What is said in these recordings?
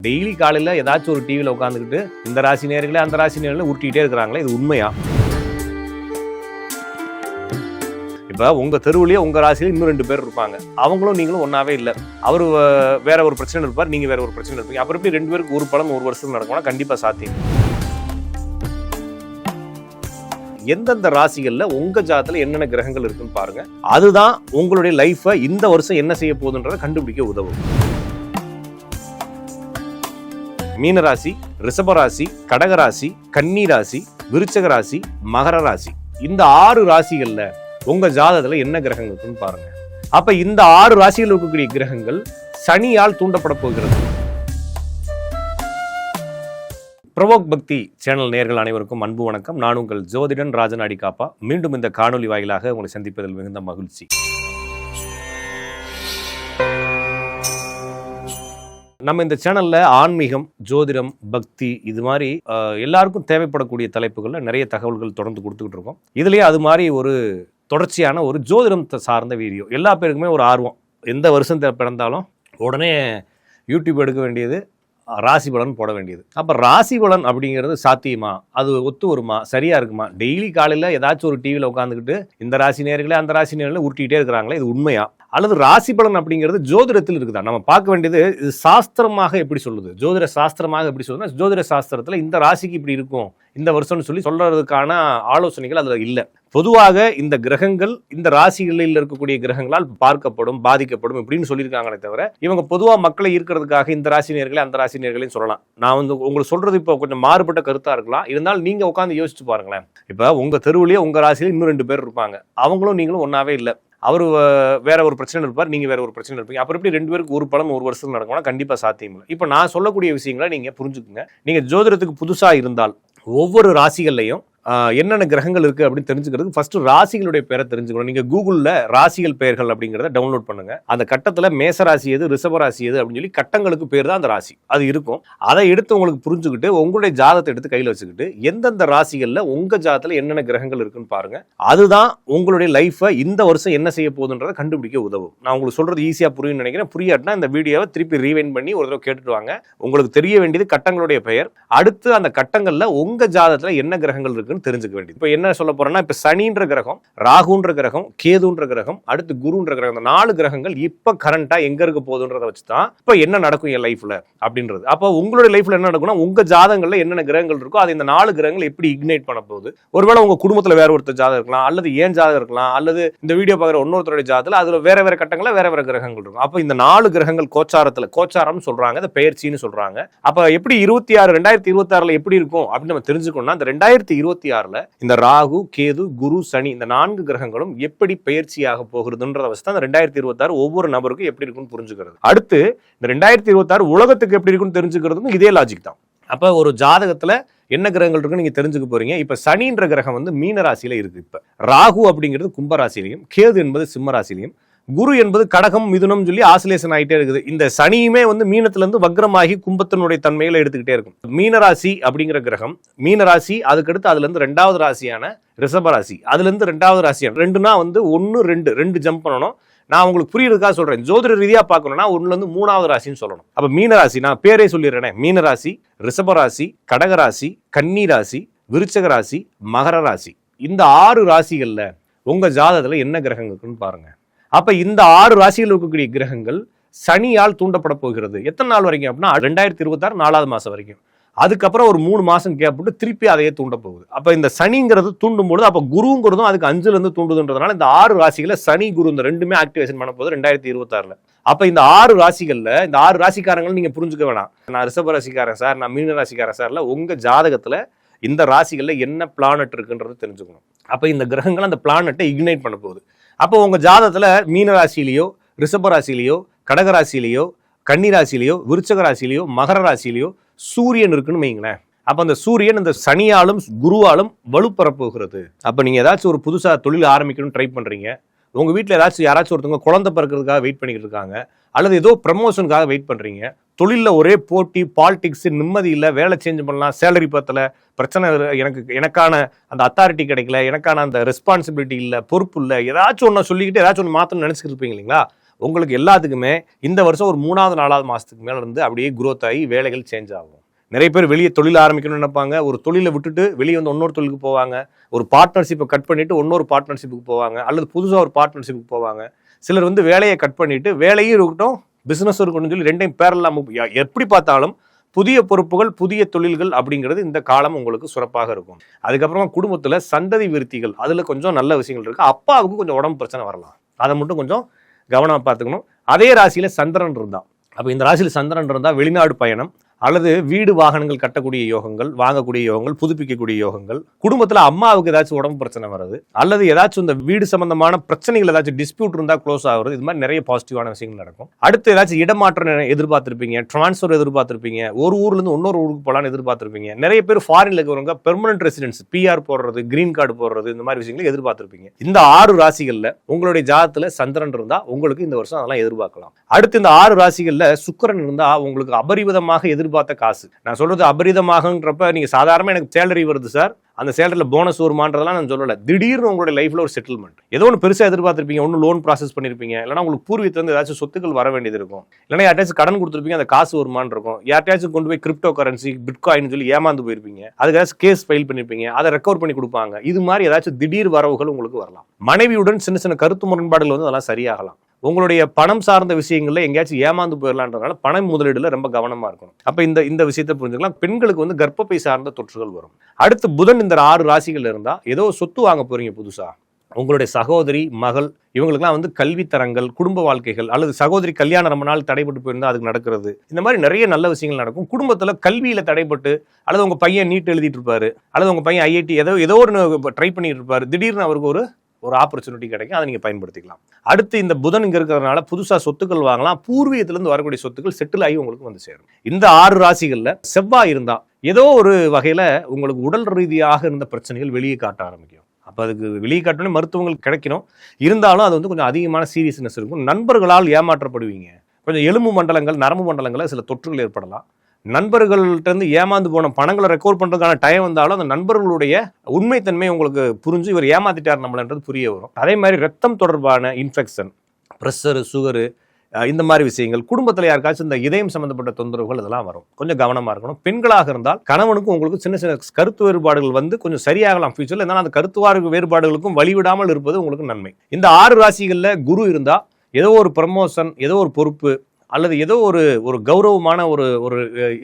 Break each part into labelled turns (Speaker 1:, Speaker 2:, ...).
Speaker 1: Daily காலையில் ஏதாச்சும் ஒரு டிவியில் உட்காந்துக்கிட்டு இந்த ராசி நேர்களே அந்த ராசி நேர்களே உருட்டிகிட்டே இருக்கிறாங்களே, இது உண்மையா? இப்போ உங்கள் தெருவுலேயே உங்கள் ராசியில் இன்னும் 2 பேர் இருப்பாங்க, அவங்களும் நீங்களும் ஒன்றாவே இல்லை. அவர் வேற ஒரு பிரச்சனை இருப்பார், நீங்கள் வேற ஒரு பிரச்சனை இருப்பீங்க. அப்புறம் எப்படி 2 பேருக்கு ஒரு பலன் ஒரு வருஷத்துக்கு நடக்கும்னா கண்டிப்பாக சாத்தியம். எந்தெந்த ராசிகளில் உங்கள் ஜாதகத்தில் என்னென்ன கிரகங்கள் இருக்குன்னு பாருங்க. அதுதான் உங்களுடைய லைஃப்பை இந்த வருஷம் என்ன செய்ய போகுதுன்றதை கண்டுபிடிக்க உதவும். மீனராசி, ரிஷபராசி, கடகராசி, கன்னி ராசி, விருச்சக ராசி, மகர ராசி, இந்த 6 ராசிகள்ல உங்க ஜாதகத்துல என்ன கிரகங்கள் இருக்குன்னு பாருங்க. அப்ப இந்த 6 ராசிகள் இருக்கக்கூடிய கிரகங்கள் சனியால் தூண்டப்பட போகிறது. பிரவோக் பக்தி சேனல் நேயர்கள் அனைவருக்கும் அன்பு வணக்கம். நான் உங்கள் ஜோதிடன் ராஜநாடி காப்பா. மீண்டும் இந்த காணொலி வாயிலாக உங்களை சந்திப்பதில் மிகுந்த மகிழ்ச்சி. நம்ம இந்த சேனல்ல ஆன்மீகம், ஜோதிடம், பக்தி இது மாதிரி எல்லாருக்கும் தேவைப்படக்கூடிய தலைப்புகள்ல நிறைய தகவல்கள் தொடர்ந்து கொடுத்துக்கிட்டு இருக்கோம். இதுலயே அது மாதிரி ஒரு தொடர்ச்சியான ஒரு ஜோதிடம் சார்ந்த வீடியோ. எல்லா பேருக்குமே ஒரு ஆர்வம், எந்த வருஷம் பிறந்தாலும் உடனே யூடியூப் எடுக்க வேண்டியது, ராசி பலன் போட வேண்டியது. அப்போ ராசி பலன் அப்படிங்கிறது சாத்தியமா, அது ஒத்து வருமா, சரியா இருக்குமா? டெய்லி காலையில் ஏதாச்சும் ஒரு டிவியில் உட்காந்துக்கிட்டு இந்த ராசி நேர்களே அந்த ராசி நேர்களே உருட்டிகிட்டே இருக்கிறாங்களே, இது உண்மையா? அல்லது ராசி பலன் அப்படிங்கிறது ஜோதிடத்தில் இருக்குதா? நம்ம பார்க்க வேண்டியது இது சாஸ்திரமாக எப்படி சொல்லுது, ஜோதிட சாஸ்திரமாக எப்படி சொல்லுதுன்னா, ஜோதிட சாஸ்திரத்தில் இந்த ராசிக்கு இப்படி இருக்கும் இந்த வருஷம்னு சொல்லி சொல்றதுக்கான ஆலோசனைகள் அதில் இல்லை. பொதுவாக இந்த கிரகங்கள் இந்த ராசிகளில் இருக்கக்கூடிய கிரகங்களால் பார்க்கப்படும், பாதிக்கப்படும் இப்படின்னு சொல்லியிருக்காங்களே தவிர, இவங்க பொதுவாக மக்களை ஈர்க்கிறதுக்காக இந்த ராசி நேர்களே அந்த ராசி நேர்களையும் சொல்லலாம். நான் உங்களுக்கு சொல்றது இப்போ கொஞ்சம் மாறுபட்ட கருத்தா இருக்கலாம், இருந்தாலும் நீங்க உட்காந்து யோசிச்சு பாருங்களேன். இப்போ உங்க தெருவுலேயே உங்க ராசியில் இன்னும் 2 பேர் இருப்பாங்க, அவங்களும் நீங்களும் ஒன்றாவே இல்லை. அவர் வேற ஒரு பிரச்சனை இருப்பார், நீங்க வேற ஒரு பிரச்சனை இருப்பீங்க. அப்புறம் எப்படி 2 பேருக்கு ஒரு பலன் ஒரு வருஷத்துக்கு நடக்கும்னா கண்டிப்பா சாத்தியம் இல்லை. இப்போ நான் சொல்லக்கூடிய விஷயங்களை நீங்க புரிஞ்சுக்குங்க. நீங்க ஜோதிடத்துக்கு புதுசா இருந்தால் ஒவ்வொரு ராசிகள்லையும் என்னென்ன கிரகங்கள் இருக்கு அப்படின்னு தெரிஞ்சுக்கிறதுக்கு ஃபர்ஸ்ட் ராசிகளுடைய பேரை தெரிஞ்சுக்கணும். நீங்க கூகுள்ல ராசிகள் பெயர்கள் அப்படிங்கிறத டவுன்லோட் பண்ணுங்க. அந்த கட்டத்துல மேச ராசி எது, ரிஷப ராசி எது அப்படின்னு சொல்லி கட்டங்களுக்கு பேர் தான் அந்த ராசி அது இருக்கும். அதை எடுத்து உங்களுக்கு புரிஞ்சுக்கிட்டு உங்களுடைய ஜாதகத்தை எடுத்து கையில் வச்சுக்கிட்டு எந்தெந்த ராசிகள்ல உங்க ஜாதகத்துல என்னென்ன கிரகங்கள் இருக்குன்னு பாருங்க. அதுதான் உங்களுடைய லைஃபை இந்த வருஷம் என்ன செய்ய போகுதுன்றதை கண்டுபிடிக்க உதவும். நான் உங்களுக்கு சொல்றது ஈஸியா புரியும்னு நினைக்கிறேன். புரியாட்டினா இந்த வீடியோவை திருப்பி ரீவைண்ட் பண்ணி ஒரு தடவை கேட்டுட்டு வாங்க. உங்களுக்கு தெரிய வேண்டியது கட்டங்களுடைய பெயர், அடுத்து அந்த கட்டங்கள்ல உங்க ஜாதகத்துல என்ன கிரகங்கள் இருக்குன்னு தெரிஞ்சுக்க வேண்டியது. இப்ப என்ன சொல்ல போறேன்னா, இப்ப சனின்ற கிரகம், ராகுன்ற கிரகம், கேதுன்ற கிரகம், அடுத்து குருன்ற கிரகம், இந்த 4 கிரகங்கள் இப்ப கரண்டா எங்க இருக்க போகுதுன்றத வச்சுதான் இப்ப என்ன நடக்கும் என் லைஃப்ல அப்படின்றது. அப்ப உங்களுடைய லைஃப்ல என்ன நடக்கும்னா, உங்க ஜாதகங்கள்ல என்னென்ன கிரகங்கள் இருக்கோ அது இந்த 4 கிரகங்கள் எப்படி இக்னைட் பண்ண போகுது. ஒருவேளை உங்க குடும்பத்துல வேற ஒருத்தர் ஜாதகம் இருக்கலாம், அல்லது ஏன் ஜாதகம் இருக்கலாம், அல்லது இந்த வீடியோ பார்க்குற இன்னொருத்தருடைய ஜாதகத்துல அதுல வேற வேற கட்டங்கள்ல வேற வேற கிரகங்கள் இருக்கும். அப்ப இந்த 4 கிரகங்கள் கோச்சாரம் சொல்றாங்க, இந்த பெயர்ச்சின்னு சொல்றாங்க. அப்ப எப்படி 2026 எப்படி இருக்கும் அப்படின்னு நம்ம தெரிஞ்சுக்கணும்னா, இந்த 2026 இந்த ராகு, கேது, குரு, சனி இந்த 4 கிரகங்களும் எப்படி பெயர்ச்சியாக போகிறதுன்றத வச்சு தான் 2026 ஒவ்வொரு நபருக்கும் எப்படி இருக்குன்னு புரிஞ்சுக்கிறது. அடுத்து இந்த 2026 உலகத்துக்கு எப்படி இருக்குன்னு தெரிஞ்சுக்கிறதுக்கும் இதே லாஜிக் தான். அப்ப ஒரு ஜாதகத்துல என்ன கிரகங்கள் இருக்குன்னு நீங்க தெரிஞ்சுக்க போறீங்க. இப்ப சனின்ற கிரகம் வந்து மீன ராசியில இருக்கு. இப்ப ராகு அப்படிங்கிறது கும்பராசிலையும், கேது என்பது சிம்ம ராசிலையும், குரு என்பது கடகம், மிதுனம் சொல்லி ஆசிலேஷன் ஆகிட்டே இருக்குது. இந்த சனியுமே வந்து மீனத்துல இருந்து வக்ரமாகி கும்பத்தினுடைய தன்மையில எடுத்துக்கிட்டே இருக்கும். மீனராசி அப்படிங்கிற கிரகம், மீனராசி அதுக்கடுத்து அதுல இருந்து 2வது ராசியான ரிஷபராசி, அதுல இருந்து 2வது ராசியான 2னா வந்து 1 2 ஜம்ப் பண்ணணும். நான் உங்களுக்கு புரியுறதுக்காக சொல்றேன். ஜோதிட ரீதியா பார்க்கணும்னா 1ல இருந்து 3வது ராசின்னு சொல்லணும். அப்ப மீனராசி நான் பேரே சொல்லிடுறேன். மீனராசி, ரிஷபராசி, கடகராசி, கன்னி ராசி, விருச்சக ராசி, மகர ராசி, இந்த 6 ராசிகள்ல உங்க ஜாதகத்துல என்ன கிரகங்கள் இருக்குன்னு பாருங்க. அப்ப இந்த 6 ராசிகள் இருக்கக்கூடிய கிரகங்கள் சனியால் தூண்டப்பட போகிறது. எத்தனை நாள் வரைக்கும் அப்படின்னா 2026 4வது மாசம் வரைக்கும். அதுக்கப்புறம் ஒரு 3 மாசம் கேப் விட்டு திருப்பி அதையே தூண்ட போகுது. அப்ப இந்த சனிங்கிறது தூண்டும் பொழுது அப்ப குருங்கிறதும் அதுக்கு 5ல இருந்து தூண்டுதுன்றதுனால இந்த 6 ராசிகளை சனி, குரு இந்த 2மே ஆக்டிவேஷன் பண்ண போகுது 2026. அப்ப இந்த 6 ராசிகள்ல இந்த 6 ராசிக்காரங்கள் நீங்க புரிஞ்சுக்க வேணாம், நான் ரிஷப ராசிக்காரன் சார், நான் மீன ராசிக்காரன் சார்ல, உங்க ஜாதகத்துல இந்த ராசிகள்ல என்ன பிளானட் இருக்குன்றது தெரிஞ்சுக்கணும். அப்ப இந்த கிரகங்கள் அந்த பிளானட்டை இக்னைட் பண்ண போகுது. அப்போ உங்க ஜாதகத்துல மீன ராசியிலையோ, ரிஷப ராசியிலையோ, கடகராசியிலையோ, கன்னி ராசியிலையோ, விருச்சக ராசியிலையோ, மகர ராசியிலையோ சூரியன் இருக்குன்னு வைங்களேன். அப்ப அந்த சூரியன் இந்த சனியாலும் குருவாலும் வலுப்பெற போகிறது. அப்ப நீங்க ஏதாச்சும் ஒரு புதுசா தொழில் ஆரம்பிக்கணும்னு ட்ரை பண்றீங்க, உங்க வீட்டுல யாராச்சும் ஒருத்தவங்க குழந்தை பிறக்கிறதுக்காக வெயிட் பண்ணிக்கிட்டு இருக்காங்க, அல்லது ஏதோ ப்ரமோஷனுக்காக வெயிட் பண்றீங்க, தொழிலில் ஒரே போட்டி, பாலிடிக்ஸ், நிம்மதி இல்லை, வேலை சேஞ்ச் பண்ணலாம், சேலரி பத்தல, பிரச்சனை, எனக்கான அந்த அத்தாரிட்டி கிடைக்கல, எனக்கான அந்த ரெஸ்பான்சிபிலிட்டி இல்லை, பொறுப்பு இல்லை, ஏதாச்சும் ஒன்று சொல்லிக்கிட்டு ஏதாச்சும் ஒன்று மாற்றணும்னு நினச்சிக்கிட்டு இருப்பீங்க இல்லைங்களா? உங்களுக்கு எல்லாத்துக்குமே இந்த வருஷம் ஒரு 3வது 4வது மாதத்துக்கு மேலே இருந்து அப்படியே growth ஆகி வேலைகள் சேஞ்ச் ஆகும். நிறைய பேர் வெளியே தொழில் ஆரம்பிக்கணும்னு நினைப்பாங்க. ஒரு தொழிலை விட்டுட்டு வெளியே வந்து இன்னொரு தொழிலுக்கு போவாங்க. ஒரு பார்ட்னர்ஷிப்பை கட் பண்ணிட்டு இன்னொரு பார்ட்னர்ஷிப்புக்கு போவாங்க, அல்லது புதுசாக ஒரு பார்ட்னர்ஷிப்புக்கு போவாங்க. சிலர் வந்து வேலையை கட் பண்ணிட்டு வேலையும் இருக்கட்டும் பிஸ்னஸ் இருக்கணும்னு சொல்லி ரெண்டையும் பேரலாம். எப்படி பார்த்தாலும் புதிய பொறுப்புகள் புதிய தொழில்கள் அப்படிங்கிறது இந்த காலம் உங்களுக்கு சிறப்பாக இருக்கும். அதுக்கப்புறமா குடும்பத்தில் சந்ததி விருத்திகள், அதில் கொஞ்சம் நல்ல விஷயங்கள் இருக்கு. அப்பாவுக்கு கொஞ்சம் உடம்பு பிரச்சனை வரலாம், அதை மட்டும் கொஞ்சம் கவனமாக பார்த்துக்கணும். அதே ராசியில் சந்திரன் இருந்தா, அப்போ இந்த ராசியில் சந்திரன் இருந்தால் வெளிநாடு பயணம் அல்லது வீடு வாகனங்கள் கட்டக்கூடிய யோகங்கள், வாங்கக்கூடிய யோகங்கள், புதுப்பிக்கக்கூடிய யோகங்கள். குடும்பத்தில் அம்மாவுக்கு ஏதாச்சும் உடம்பு பிரச்சனை வருது, அல்லது ஏதாச்சும் இந்த வீடு சம்பந்தமான பிரச்சனைகள் ஏதாச்சும் டிஸ்பியூட் இருந்தால் க்ளோஸ் ஆகுறது, இது மாதிரி நிறைய பாசிட்டிவான விஷயங்கள் நடக்கும். அடுத்து ஏதாச்சும் இடமாற்றம் எதிர்பார்த்திருப்பீங்க, டிரான்ஸ்ஃபர் எதிர்பார்த்திருப்பீங்க, ஒரு ஊர்லேருந்து இன்னொரு ஊருக்கு போகலான்னு எதிர்பார்த்திருப்பீங்க. நிறைய பேர் ஃபாரின்ல இருக்கிறவங்க பெர்மனன்ட் ரெசிடென்ஸ் பிஆர் போடுறது, கிரீன் கார்டு போடுறது, இந்த மாதிரி விஷயங்களை எதிர்பார்த்திருப்பீங்க. இந்த 6 ராசிகளில் உங்களுடைய ஜாதகத்தில் சந்திரன் இருந்தால் உங்களுக்கு இந்த வருஷம் அதெல்லாம் எதிர்பார்க்கலாம். அடுத்து இந்த 6 ராசிகளில் சுக்கிரன் இருந்தால் உங்களுக்கு அபரிவிதமாக எதிர்பார்த்த காசு. நான் சொல்றது அபரிதமாகன்றப்ப நீங்க சாதாரணமா எனக்கு சேலரி வருது சார், அந்த சேலரியில போனஸ் வருமானதெல்லாம் நான் சொல்லல. திடீர்னு உங்களுடைய லைஃப்ல ஒரு செட்டில்மெண்ட், ஏதோ ஒன்று பெருசா எதிர்பார்த்திருப்பீங்க, ஒன்று லோன் ப்ராசஸ் பண்ணிருப்பீங்க, இல்லைன்னா உங்களுக்கு பூர்வீகத்துல ஏதாச்சும் சொத்துக்கள் வர வேண்டியது இருக்கும், இல்லைன்னா யார்ட்டாச்சும் கடன் கொடுத்துருப்பீங்க, அந்த காசு வருமானம் இருக்கும், யார்ட்டாச்சும் கொண்டு போய் கிரிப்டோ கரன்சி பிட்காயின் சொல்லி ஏமாந்து போயிருப்பீங்க, அதுக்கு ஏதாச்சும் கேஸ் ஃபைல் பண்ணிருப்பீங்க, அதை ரெக்கவர் பண்ணி கொடுப்பாங்க. இது மாதிரி ஏதாச்சும் திடீர் வரவுகள் உங்களுக்கு வரலாம். மனைவியுடன் சின்ன சின்ன கருத்து முரண்பாடுகள் வந்து அதெல்லாம் சரியாகலாம். உங்களுடைய பணம் சார்ந்த விஷயங்கள்ல எங்கேயாச்சும் ஏமாந்து போயிடலான்றதுனால பண முதலீடுல ரொம்ப கவனமா இருக்கணும். அப்ப இந்த விஷயத்தை புரிஞ்சுக்கலாம். பெண்களுக்கு வந்து கர்ப்பப்பை சார்ந்த தொற்றுகள் வரும். அடுத்து புதன் இந்த 6 ராசிகள் இருந்தா ஏதோ சொத்து வாங்க போறீங்க புதுசா, உங்களுடைய சகோதரி மகள் இவங்களுக்குலாம் வந்து கல்வித்தரங்கள், குடும்ப வாழ்க்கைகள், அல்லது சகோதரி கல்யாணம் ரொம்ப நாள் தடைபட்டு போயிருந்தா அதுக்கு நடக்கிறது, இந்த மாதிரி நிறைய நல்ல விஷயங்கள் நடக்கும். குடும்பத்துல கல்வியில தடைபட்டு, அல்லது உங்க பையன் நீட் எழுதிட்டு இருப்பாரு, அல்லது உங்க பையன் ஐஐடி ஏதோ ஒரு ட்ரை பண்ணிட்டு இருப்பாரு, திடீர்னு அவருக்கு ஒரு ஆப்பர்ச்சுனிட்டி கிடைக்கும், அதை நீங்க பயன்படுத்திக்கலாம். அடுத்து இந்த புதன் இங்க இருக்கிறதுனால புதுசா சொத்துக்கள் வாங்கலாம். பூர்வீகத்திலிருந்து வரக்கூடிய சொத்துக்கள் செட்டில் ஆகி உங்களுக்கு வந்து சேரும். இந்த 6 ராசிகள்ல செவ்வாய் இருந்தா ஏதோ ஒரு வகையில உங்களுக்கு உடல் ரீதியாக இருந்த பிரச்சனைகள் வெளியே காட்ட ஆரம்பிக்கும். அப்போ அதுக்கு வெளியே காட்டணும் மருத்துவங்கள் கிடைக்கணும். இருந்தாலும் அது வந்து கொஞ்சம் அதிகமான சீரியஸ்னஸ் இருக்கும். நண்பர்களால் ஏமாற்றப்படுவீங்க. கொஞ்சம் எலும்பு மண்டலங்கள், நரம்பு மண்டலங்களில் சில தொற்றுகள் ஏற்படலாம். நண்பர்கள்ட்ட இருந்து ஏமாந்து போன பணங்களை ரெக்கவர் பண்றதுக்கான டைம் வந்தாலும் அந்த நண்பர்களுடைய உண்மைத்தன்மை உங்களுக்கு புரிஞ்சு இவர் ஏமாத்திட்டார் நம்மளன்றது புரிய வரும். அதே மாதிரி ரத்தம் தொடர்பான இன்ஃபெக்ஷன், ப்ரெஷரு, சுகரு, இந்த மாதிரி விஷயங்கள், குடும்பத்தில் யாருக்காச்சும் இந்த இதயம் சம்பந்தப்பட்ட தொந்தரவுகள் இதெல்லாம் வரும். கொஞ்சம் கவனமா இருக்கணும். பெண்களாக இருந்தால் கணவனுக்கும் உங்களுக்கு சின்ன சின்ன கருத்து வேறுபாடுகள் வந்து கொஞ்சம் சரியாகலாம் ஃபியூச்சர்ல. இருந்தாலும் அந்த கருத்து வேறுபாடுகளுக்கும் வழிவிடாமல் இருப்பது உங்களுக்கு நன்மை. இந்த 6 ராசிகள்ல குரு இருந்தா ஏதோ ஒரு ப்ரமோஷன், ஏதோ ஒரு பொறுப்பு, அல்லது ஏதோ ஒரு கௌரவமான ஒரு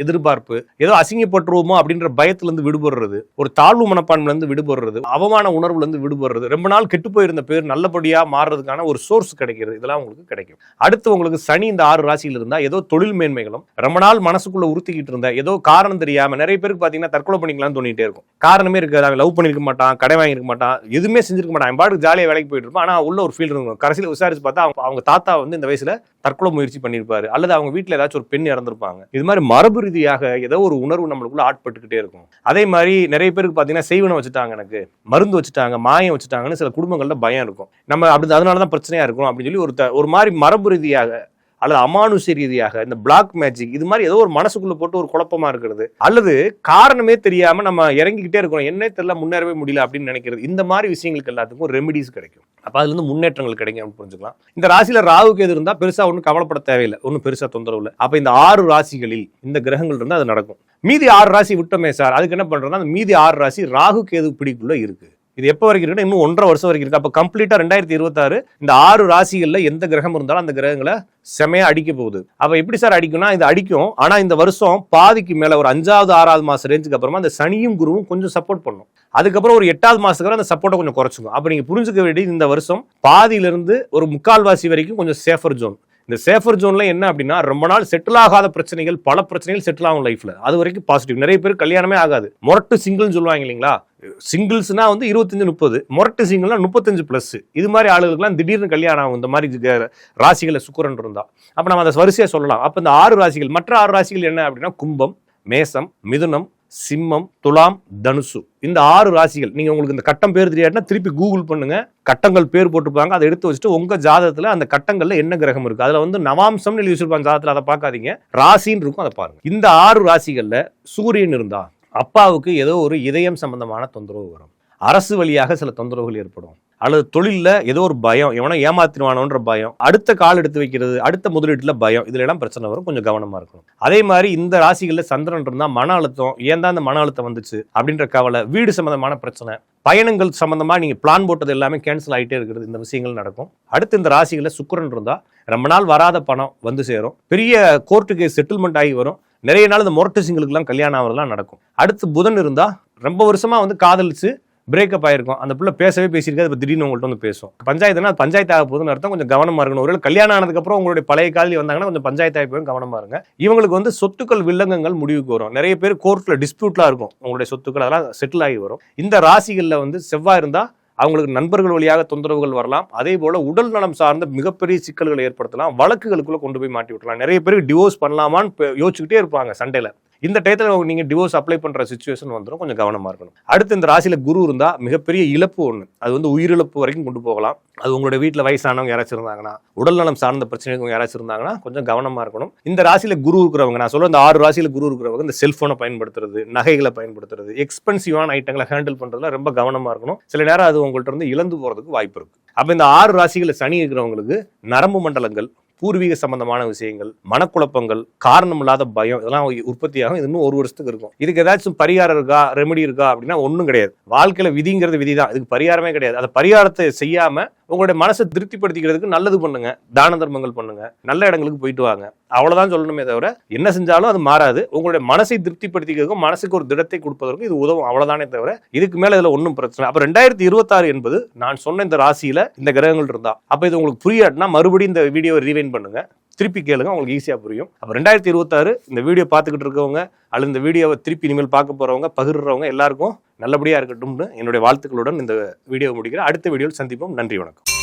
Speaker 1: எதிர்பார்ப்பு, ஏதோ அசிங்கப்பட்டுருவோமோ அப்படின்ற பயத்திலிருந்து விடுபடுறது, ஒரு தாழ்வு மனப்பான்மையிலிருந்து விடுபடுறது, அவமான உணர்வுலேருந்து விடுபடுறது, ரொம்ப நாள் கெட்டு போயிருந்த பேர் நல்லபடியா மாறுறதுக்கான ஒரு சோர்ஸ் கிடைக்கிறது, இதெல்லாம் உங்களுக்கு கிடைக்கும். அடுத்து உங்களுக்கு சனி இந்த 6 ராசியில் இருந்தா ஏதோ தொழில் மேன்மைகளும், ரொம்ப நாள் மனசுக்குள்ள உறுத்திக்கிட்டு இருந்த ஏதோ காரணம் தெரியாம நிறைய பேருக்கு பாத்தீங்கன்னா தற்கொலை பண்ணிக்கலாம்னு தோணிட்டே இருக்கும். காரணமே இருக்காது. அவன் லவ் பண்ணிருக்க மாட்டான், கடை வாங்கிருக்க மாட்டான், எதுவுமே செஞ்சிருக்க மாட்டான், பாட்டுக்கு ஜாலியா வேலைக்கு போயிட்டு இருப்பான். ஆனா உள்ள ஒரு ஃபீல் இருக்கும். கடைசியில் விசாரிச்சு பார்த்தா அவங்க தாத்தா வந்து இந்த வயசுல தற்கொலை முயற்சி பண்ணிருப்பாரு, அல்லது அவங்க வீட்டுல ஏதாச்சும் ஒரு பெண் இறந்திருப்பாங்க. இது மாதிரி மரபு ரீதியாக ஏதோ ஒரு உணர்வு நம்மளுக்குள்ள ஆட்பட்டுக்கிட்டே இருக்கும். அதே மாதிரி நிறைய பேருக்கு பாத்தீங்கன்னா செய்வனை வச்சுட்டாங்க, எனக்கு மருந்து வச்சுட்டாங்க, மாயம் வச்சுட்டாங்கன்னு சில குடும்பங்கள்ல பயம் இருக்கும். நம்ம அப்படி அதனாலதான் பிரச்சனையா இருக்கும் அப்படின்னு சொல்லி ஒரு மாதிரி மரபு ரீதியாக அல்லது அமானுஷ ரீதியாக இந்த பிளாக் மேஜிக் இது மாதிரி ஏதோ ஒரு மனசுக்குள்ள போட்டு ஒரு குழப்பமா இருக்கிறது, அல்லது காரணமே தெரியாம நம்ம இறங்கிக்கிட்டே இருக்கோம், என்ன தெரியல முன்னேறவே முடியல அப்படின்னு நினைக்கிறது, இந்த மாதிரி விஷயங்களுக்கு எல்லாத்துக்கும் ரெமிடிஸ் கிடைக்கும். அப்ப அதுல இருந்து முன்னேற்றங்கள் கிடைக்கும் அப்படின்னு புரிஞ்சுக்கலாம். இந்த ராசியில ராகுக்கு எது இருந்தா பெருசா ஒன்றும் கவலைப்பட தேவையில்லை, ஒன்றும் பெருசா தொந்தரவு இல்லை. அப்ப இந்த 6 ராசிகளில் இந்த கிரகங்கள் இருந்தா அது நடக்கும். மீதி 6 ராசி விட்டோமே சார், அதுக்கு என்ன பண்றோம்னா அந்த மீதி 6 ராசி ராகு கேது பிடிக்குள்ள இருக்கு. இது எப்போ வரைக்கும் இருக்குன்னா இன்னும் 1.5 வருஷம் வரைக்கும் இருக்கு. அப்போ கம்ப்ளீட்டா 2026 இந்த 6 ராசிகள்ல எந்த கிரகம் இருந்தாலும் அந்த கிரகங்களை செமையா அடிக்க போகுது. அப்ப எப்படி சார் அடிக்கும்னா இது அடிக்கும். ஆனா இந்த வருஷம் பாதிக்கு மேல ஒரு 5வது 6வது மாசம் ரேஞ்சுக்கு அப்புறமா அந்த சனியும் குருவும் கொஞ்சம் சப்போர்ட் பண்ணும். அதுக்கப்புறம் ஒரு 8வது மாசத்துக்கு அந்த சப்போர்ட்டை கொஞ்சம் குறைச்சிக்கும். அப்ப நீங்க புரிஞ்சுக்க வேண்டியது இந்த வருஷம் பாதியிலிருந்து ஒரு 3/4 வரைக்கும் கொஞ்சம் சேஃபர் ஜோன். இந்த சேஃபர் ஜோன்ல என்ன அப்படின்னா ரொம்ப நாள் செட்டில் ஆகாத பிரச்சனைகள், பல பிரச்சனைகள் செட்டில் ஆகும் லைஃப்ல. அது வரைக்கும் பாசிட்டிவ். நிறைய பேர் கல்யாணமே ஆகாது, முரட்டு சிங்கிள்னு சொல்லுவாங்க இல்லைங்களா. சிங்கிள்ஸ்னா வந்து 25-30, முரட்டு சிங்கிள்னா 35+. இது மாதிரி ஆளுகளுக்குலாம் திடீர்னு கல்யாணம் ஆகும் இந்த மாதிரி ராசிகளை சுக்கிரன் இருந்தா. அப்ப நம்ம அதை வரிசையா சொல்லலாம். அப்ப இந்த 6 ராசிகள், மற்ற 6 ராசிகள் என்ன அப்படின்னா கும்பம், மேசம், மிதுனம், சிம்மம், துலாம், தனுசு. இந்த 6 ராசிகள் நீங்க உங்களுக்கு இந்த கட்டம் பேர் தெரியாதுன்னா திருப்பி கூகுள் பண்ணுங்க, கட்டங்கள் பேர் போட்டுப்பாங்க, அதை எடுத்து வச்சுட்டு உங்க ஜாதகத்துல அந்த கட்டங்கள்ல என்ன கிரகம் இருக்கு, அதுல வந்து நவாம்சம் எழுதி வச்சிருப்பாங்க ஜாதகத்துல, அதை பார்க்காதீங்க, ராசின்னு இருக்கும், அதை பாருங்க. இந்த 6 ராசிகள்ல சூரியன் இருந்தா அப்பாவுக்கு ஏதோ ஒரு இதயம் சம்பந்தமான தொந்தரவு வரும், அரசு வழியாக சில தொந்தரவுகள் ஏற்படும், அல்லது தொழிலில் ஏதோ ஒரு பயம், எவனோ ஏமாத்திடுவானோன்ற பயம், அடுத்த கால் எடுத்து வைக்கிறது, அடுத்த முதலீட்டுல பயம், இதுல எல்லாம் பிரச்சனை வரும். கொஞ்சம் கவனமா இருக்கணும். அதே மாதிரி இந்த ராசிகளில் சந்திரன் இருந்தா மன அழுத்தம், ஏன் தான் இந்த மன அழுத்தம் வந்துச்சு அப்படின்ற கவலை, வீடு சம்பந்தமான பிரச்சனை, பயணங்கள் சம்பந்தமா நீங்க பிளான் போட்டது எல்லாமே கேன்சல் ஆகிட்டே இருக்கிறது, இந்த விஷயங்கள் நடக்கும். அடுத்து இந்த ராசிகளில் சுக்கிரன் இருந்தா ரொம்ப நாள் வராத பணம் வந்து சேரும், பெரிய கோர்ட்டு கேஸ் செட்டில்மெண்ட் ஆகி வரும், நிறைய நாள் இந்த மொரட்டசிங்களுக்குலாம் கல்யாணம் ஆகிறதுலாம் நடக்கும். அடுத்து புதன் இருந்தா ரொம்ப வருஷமா வந்து காதலிச்சு பிரேக்கப் ஆயிருக்கும், அந்த பிள்ளை பேசவே பேசியிருக்காது, இப்போ திடீர்னு உங்கள்கிட்ட வந்து பேசும். பஞ்சாயத்துனா பஞ்சாயத்து ஆக போகுதுன்னு அர்த்தம். கொஞ்சம் கவனமா இருக்கணும். ஒரு கல்யாணம் ஆனதுக்கப்புறம் உங்களுடைய பழைய காதலி வந்தாங்கன்னா கொஞ்சம் பஞ்சாயத்து ஆகி போய் கவனமா இருங்க. இவங்களுக்கு வந்து சொத்துக்கள் வில்லங்கங்கள் முடிவுக்கு வரும். நிறைய பேர் கோர்ட்ல டிஸ்பியூட்லாம் இருக்கும், உங்களுடைய சொத்துக்கள் அதெல்லாம் செட்டில் ஆகி வரும். இந்த ராசிகளில் வந்து செவ்வாய் இருந்தா அவங்களுக்கு நண்பர்கள் வழியாக தொந்தரவுகள் வரலாம். அதே போல உடல் நலம் சார்ந்த மிகப்பெரிய சிக்கல்களை ஏற்படுத்தலாம், வழக்குகளுக்குள்ள கொண்டு போய் மாட்டி விட்டுலாம். நிறைய பேருக்கு டிவோர்ஸ் பண்ணலாமான்னு யோசிச்சுக்கிட்டே இருப்பாங்க சண்டையில. இந்த டயத்தில் நீங்க டிவோர்ஸ் அப்ளை பண்ற சிச்சுவேஷன் வந்துடும், கொஞ்சம் கவனமா இருக்கணும். அடுத்து இந்த ராசியில குரு இருந்தா மிகப்பெரிய இழப்பு ஒண்ணு, அது வந்து உயிரிழப்பு வரைக்கும் கொண்டு போகலாம். அது உங்களுடைய வீட்டில் வயசானவங்க யாராச்சும் இருந்தாங்கன்னா, உடல் நலம் சார்ந்த பிரச்சனைகள் யாராச்சும் இருந்தாங்கன்னா கொஞ்சம் கவனமா இருக்கணும். இந்த ராசியில குரு இருக்கிறவங்க, நான் சொல்ல இந்த 6 ராசியில குரு இருக்கிறவங்க இந்த செல்போனை பயன்படுத்துறது, நகைகளை பயன்படுத்துறது, எக்ஸ்பென்சிவான ஐட்டங்களை ஹேண்டில் பண்றதுல ரொம்ப கவனமா இருக்கணும். சில நேரம் அது உங்கள்கிட்ட இருந்து இழந்து போறதுக்கு வாய்ப்பு இருக்கு. அப்ப இந்த 6 ராசிகளை சனி இருக்கிறவங்களுக்கு நரம்பு மண்டலங்கள், பூர்வீக சம்பந்தமான விஷயங்கள், மனக்குழப்பங்கள், காரணம் இல்லாத பயம், இதெல்லாம் உற்பத்தியாகும். இது இன்னும் 1 வருஷத்துக்கு இருக்கும். இதுக்கு ஏதாச்சும் பரிகாரம் இருக்கா, ரெமெடி இருக்கா அப்படின்னா ஒன்றும் கிடையாது. வாழ்க்கையில விதிங்கிறது விதிதான், இதுக்கு பரிகாரமே கிடையாது. அந்த பரிகாரத்தை செய்யாம உங்களுடைய மனசை திருப்திப்படுத்திக்கிறதுக்கு நல்லது பண்ணுங்க, தான தர்மங்கள் பண்ணுங்க, நல்ல இடங்களுக்கு போயிட்டு வாங்க, அவ்வளவுதான் சொல்லணுமே தவிர என்ன செஞ்சாலும் அது மாறாது. உங்களுடைய மனசை திருப்திப்படுத்திக்கிறதுக்கும் மனசுக்கு ஒரு திடத்தை கொடுப்பதற்கும் இது உதவும், அவ்வளவுதானே தவிர இதுக்கு மேல இதுல ஒன்றும் பிரச்சனை. அப்ப 2026 என்பது நான் சொன்ன இந்த ராசியில இந்த கிரகங்கள் இருந்தா, அப்ப இது உங்களுக்கு புரியாதுன்னா மறுபடியும் இந்த வீடியோவை ரீவைண்ட் பண்ணுங்க, திருப்பி கேளுங்க, உங்களுக்கு ஈஸியா புரியும். அப்ப 2026 இந்த வீடியோ பார்த்துக்கிட்டு இருக்கவங்க அல்லது இந்த வீடியோவை திருப்பி இனிமேல் பார்க்க போறவங்க, பகிர்றவங்க எல்லாருக்கும் நல்லபடியா இருக்கட்டும்னு என்னுடைய வாழ்த்துக்களுடன் இந்த வீடியோ முடிக்கிறேன். அடுத்த வீடியோவில் சந்திப்போம். நன்றி, வணக்கம்.